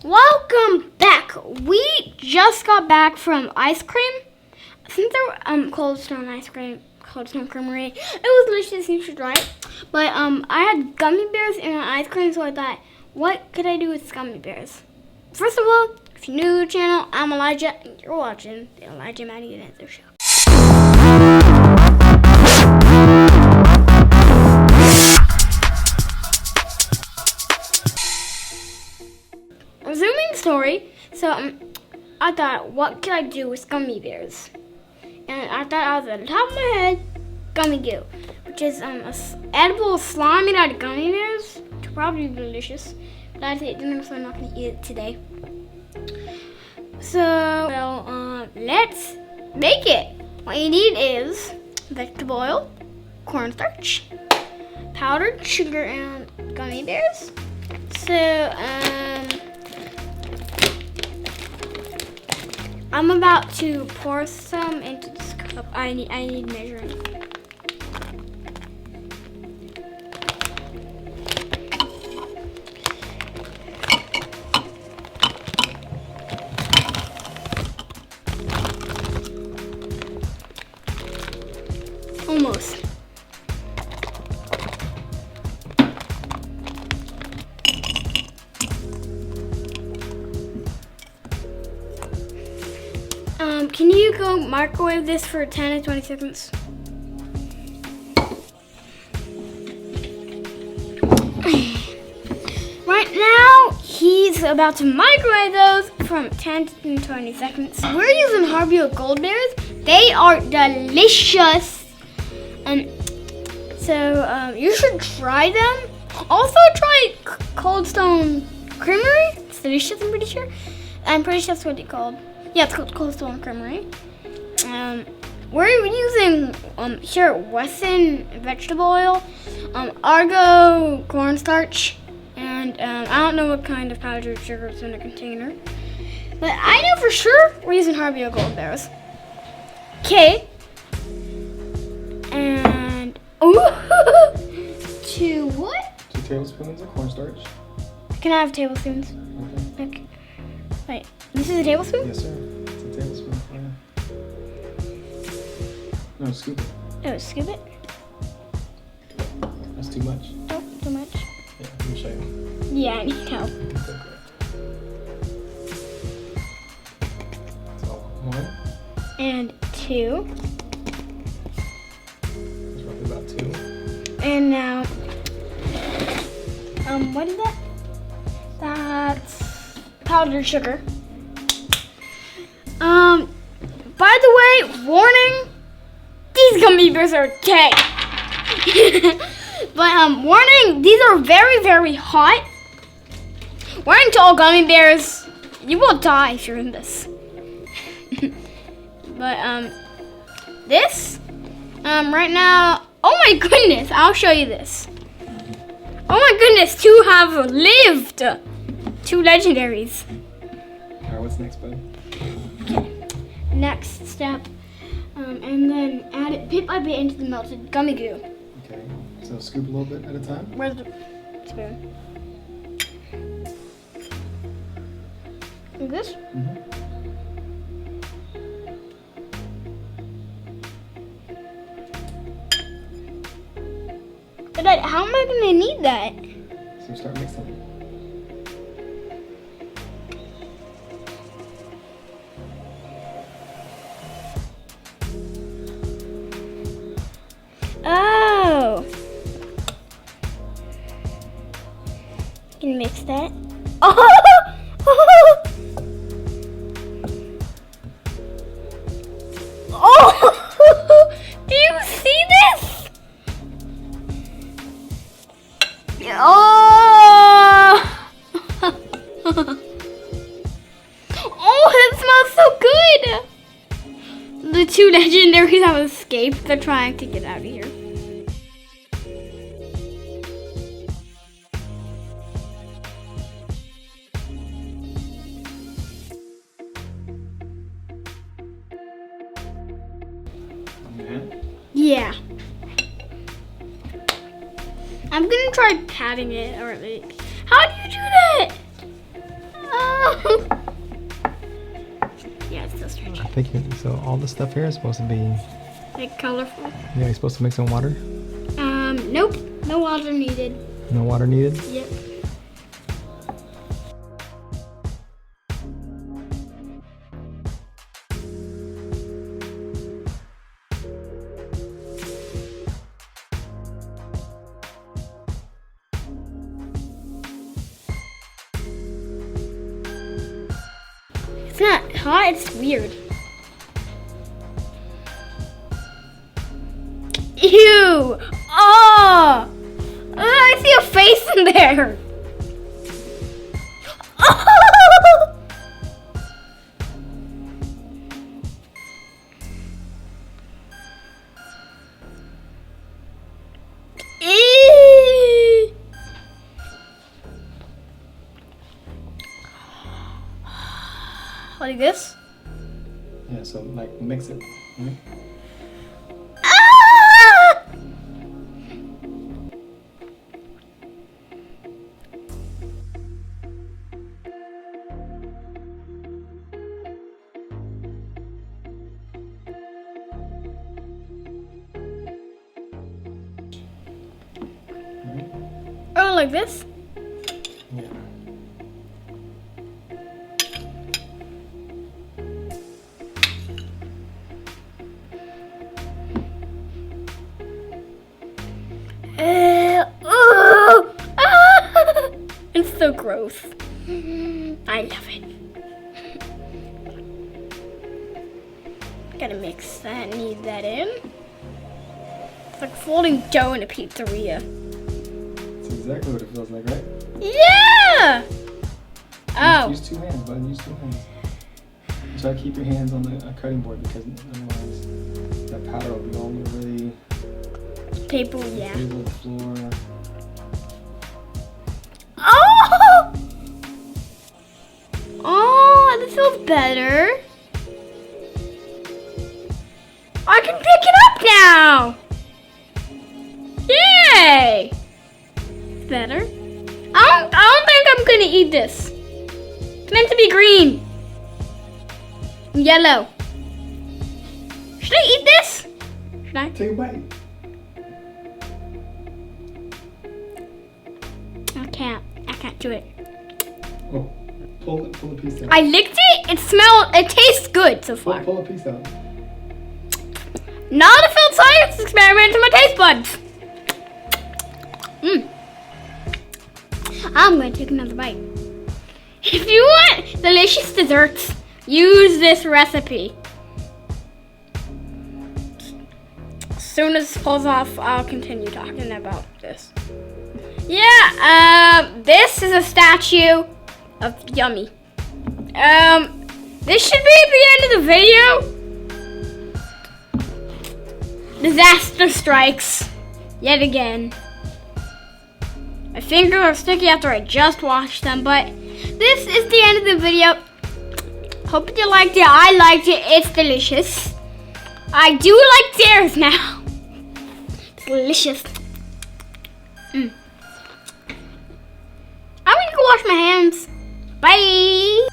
Welcome back. We just got back from ice cream. I think they were Cold Stone ice cream, Cold Stone Creamery. It was delicious. You should try it. But I had gummy bears and an ice cream, so I thought, what could I do with gummy bears? First of all, if you're new to the channel, I'm Elijah, and you're watching the Elijah Maddie and Answer Show. Resuming story, so I thought, what could I do with gummy bears? And I thought out of the top of my head, gummy goo, which is a edible slime made out of gummy bears. It's probably delicious, but I ate dinner, so I'm not going to eat it today. So, let's make it. What you need is vegetable oil, cornstarch, powdered sugar, and gummy bears. So, I'm about to pour some into this cup. I need measuring. Almost. Can you go microwave this for 10 to 20 seconds? Right now, he's about to microwave those from 10 to 20 seconds. We're using Harbio Gold Bears. They are delicious. So you should try them. Also try Cold Stone Creamery. It's delicious, I'm pretty sure. I'm pretty sure that's what it's called. Yeah, it's called Cold Stone Creamery. We're using here Wesson vegetable oil, Argo cornstarch, and I don't know what kind of powdered sugar is in the container. But I know for sure we're using Harbio Gold Bears. Okay. And to what? 2 tablespoons of cornstarch. Can I have tablespoons? Okay. Wait, this is a tablespoon? Yes, sir. It's a tablespoon. Yeah. No, scoop it. Oh, scoop it? That's too much. Oh, too much. Yeah, let me show you. Yeah, I need help. Okay. So, 1. And 2. It's roughly about 2. And now, what is that? That's powdered sugar. By the way, warning, these gummy bears are dead. But, warning, these are very, very hot. Warning to all gummy bears, you will die if you're in this. But, this, right now, oh my goodness, I'll show you this. Oh my goodness, 2 have lived. 2 legendaries. Alright, what's next, bud? Next step, and then add it bit by bit into the melted gummy goo. Okay, so scoop a little bit at a time. Where's the spoon? Like this? But how am I gonna need that? So start mixing. Oh. Can you mix that? Oh! Oh! Do you see this? Oh! Oh, it smells so good! The 2 legendaries have escaped. They're trying to get out of here. Yeah. I'm gonna try patting it, or like, how do you do that? Yeah, it's still stretchy. I think so. All the stuff here is supposed to be. Like colorful. Yeah, you're supposed to mix some water. Nope. No water needed. No water needed. Yep. It's not hot, it's weird. Ew! Oh! I see a face in there! Oh! Ew! Like this? Yeah, so like mix it. Right? Ah! Oh, like this? Yeah. It's so gross. I love it. Gotta mix that, need that in. It's like folding dough in a pizzeria. That's exactly what it feels like, right? Yeah! Oh. Use two hands, bud. Use two hands. Try to keep your hands on the cutting board because otherwise that powder will be all over the Paper, yeah. table, the floor. Oh! Oh, this feels better. I can pick it up now. Yay! Better. I don't think I'm gonna eat this. It's meant to be green. Yellow. Should I eat this? Should I? Take a bite. I can't do it. Oh, pull a piece out. I licked it. It tastes good so far. Pull a piece out. Not a failed science experiment to my taste buds. I'm gonna take another bite. If you want delicious desserts, use this recipe. As soon as this pulls off, I'll continue talking about this. Yeah, this is a statue of Yummy. This should be at the end of the video. Disaster strikes yet again. My fingers are sticky after I just washed them, but this is the end of the video. Hope you liked it. I liked it. It's delicious. I do like theirs now. It's delicious. I'm gonna go wash my hands. Bye.